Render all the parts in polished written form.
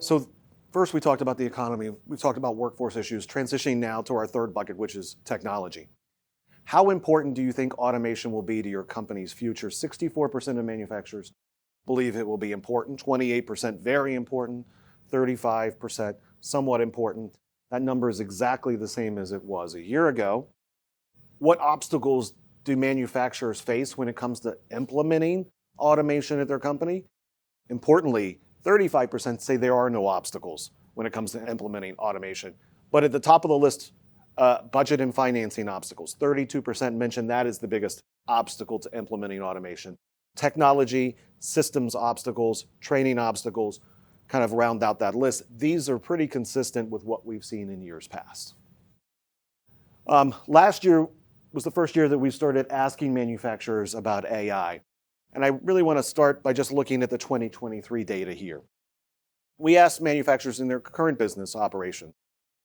So first we talked about the economy. We talked about workforce issues, transitioning now to our third bucket, which is technology. How important do you think automation will be to your company's future? 64% of manufacturers believe it will be important, 28% very important, 35% somewhat important. That number is exactly the same as it was a year ago. What obstacles do manufacturers face when it comes to implementing automation at their company? Importantly, 35% say there are no obstacles when it comes to implementing automation. But at the top of the list, budget and financing obstacles. 32% mention that is the biggest obstacle to implementing automation. Technology, systems obstacles, training obstacles kind of round out that list. These are pretty consistent with what we've seen in years past. Last year was the first year that we started asking manufacturers about AI. And I really want to start by just looking at the 2023 data here. We asked manufacturers in their current business operation,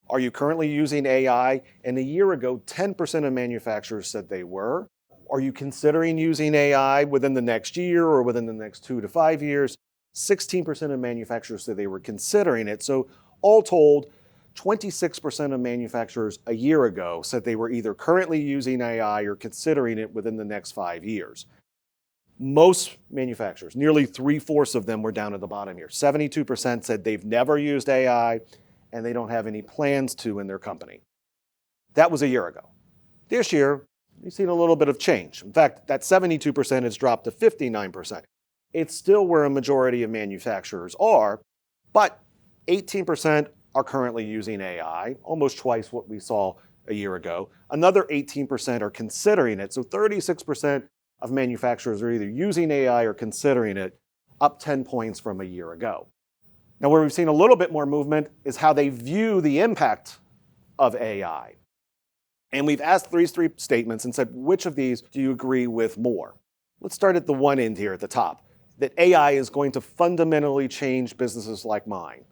are you currently using AI? And a year ago, 10% of manufacturers said they were. Are you considering using AI within the next year or within the next 2 to 5 years? 16% of manufacturers said they were considering it. So all told, 26% of manufacturers a year ago said they were either currently using AI or considering it within the next 5 years. Most manufacturers, nearly 3/4 of them were down at the bottom here. 72% said they've never used AI and they don't have any plans to in their company. That was a year ago. This year, we've seen a little bit of change. In fact, that 72% has dropped to 59%. It's still where a majority of manufacturers are, but 18% are currently using AI, almost twice what we saw a year ago. Another 18% are considering it. So 36% of manufacturers are either using AI or considering it, up 10 points from a year ago. Now, where we've seen a little bit more movement is how they view the impact of AI. And we've asked these three statements and said, which of these do you agree with more? Let's start at the one end here at the top, that AI is going to fundamentally change businesses like mine.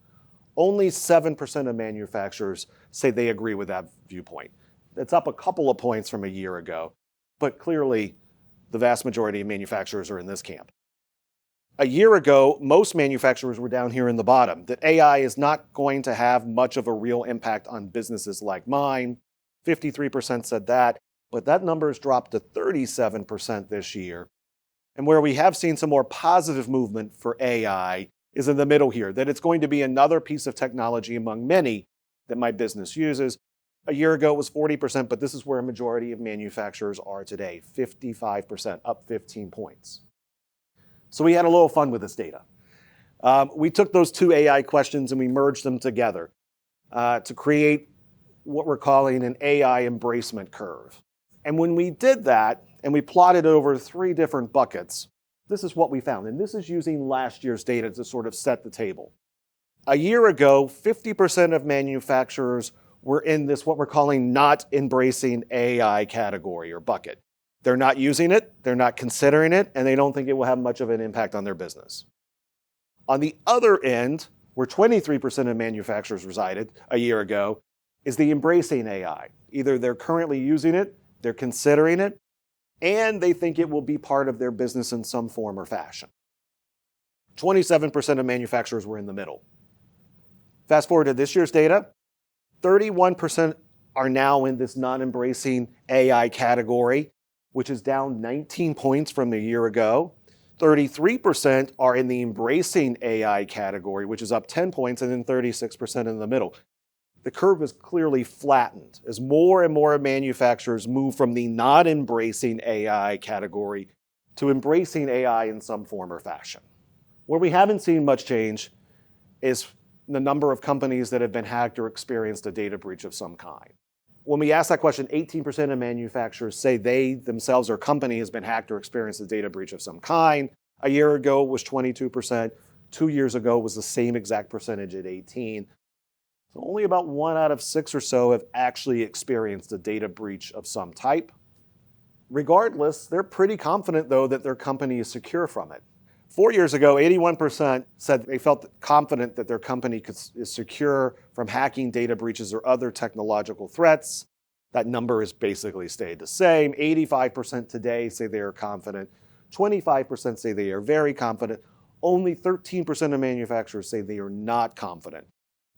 Only 7% of manufacturers say they agree with that viewpoint. It's up a couple of points from a year ago, but clearly the vast majority of manufacturers are in this camp. A year ago, most manufacturers were down here in the bottom, that AI is not going to have much of a real impact on businesses like mine. 53% said that, but that number has dropped to 37% this year. And where we have seen some more positive movement for AI is in the middle here, that it's going to be another piece of technology among many that my business uses. A year ago it was 40%, but this is where a majority of manufacturers are today, 55%, up 15 points. So we had a little fun with this data. We took those two AI questions and we merged them together to create what we're calling an AI embracement curve. And when we did that, and we plotted over 3 different buckets, this is what we found. And this is using last year's data to sort of set the table. A year ago, 50% of manufacturers were in this, what we're calling not embracing AI category or bucket. They're not using it, they're not considering it, and they don't think it will have much of an impact on their business. On the other end, where 23% of manufacturers resided a year ago, is the embracing AI. Either they're currently using it, they're considering it, and they think it will be part of their business in some form or fashion. 27% of manufacturers were in the middle. Fast forward to this year's data, 31% are now in this non-embracing AI category, which is down 19 points from a year ago. 33% are in the embracing AI category, which is up 10 points, and then 36% in the middle. The curve is clearly flattened as more and more manufacturers move from the not embracing AI category to embracing AI in some form or fashion. Where we haven't seen much change is the number of companies that have been hacked or experienced a data breach of some kind. When we ask that question, 18% of manufacturers say they themselves or company has been hacked or experienced a data breach of some kind. A year ago it was 22%. 2 years ago it was the same exact percentage at 18%. So only about 1 out of 6 or so have actually experienced a data breach of some type. Regardless, they're pretty confident, though, that their company is secure from it. 4 years ago, 81% said they felt confident that their company is secure from hacking, data breaches, or other technological threats. That number has basically stayed the same. 85% today say they are confident. 25% say they are very confident. only 13% of manufacturers say they are not confident.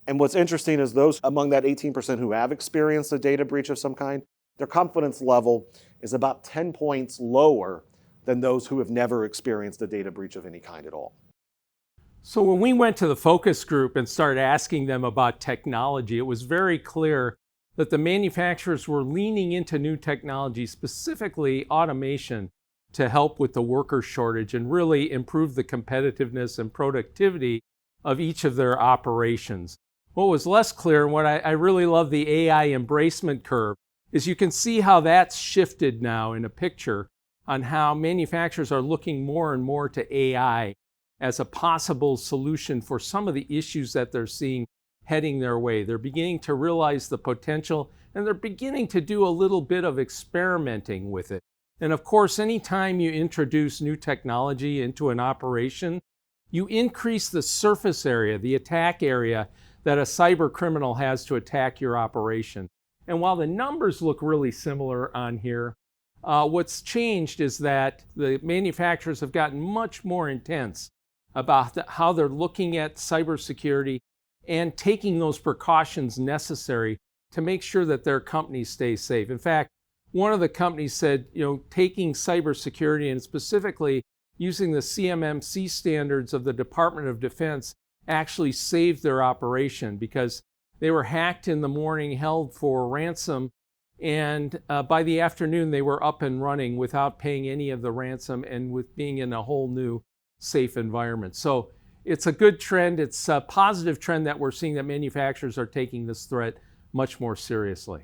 And what's interesting is those among that 18% who have experienced a data breach of some kind, their confidence level is about 10 points lower than those who have never experienced a data breach of any kind at all. So when we went to the focus group and started asking them about technology, it was very clear that the manufacturers were leaning into new technology, specifically automation, to help with the worker shortage and really improve the competitiveness and productivity of each of their operations. What was less clear, and what I really love the AI embracement curve, is you can see how that's shifted now in a picture on how manufacturers are looking more and more to AI as a possible solution for some of the issues that they're seeing heading their way. They're beginning to realize the potential, and they're beginning to do a little bit of experimenting with it. And of course, anytime you introduce new technology into an operation, you increase the surface area, the attack area that a cyber criminal has to attack your operation. And while the numbers look really similar on here, what's changed is that the manufacturers have gotten much more intense about how they're looking at cybersecurity and taking those precautions necessary to make sure that their companies stay safe. In fact, one of the companies said, taking cybersecurity and specifically using the CMMC standards of the Department of Defense actually saved their operation because they were hacked in the morning, held for ransom, and by the afternoon they were up and running without paying any of the ransom and with being in a whole new safe environment. So it's a good trend. It's a positive trend that we're seeing that manufacturers are taking this threat much more seriously.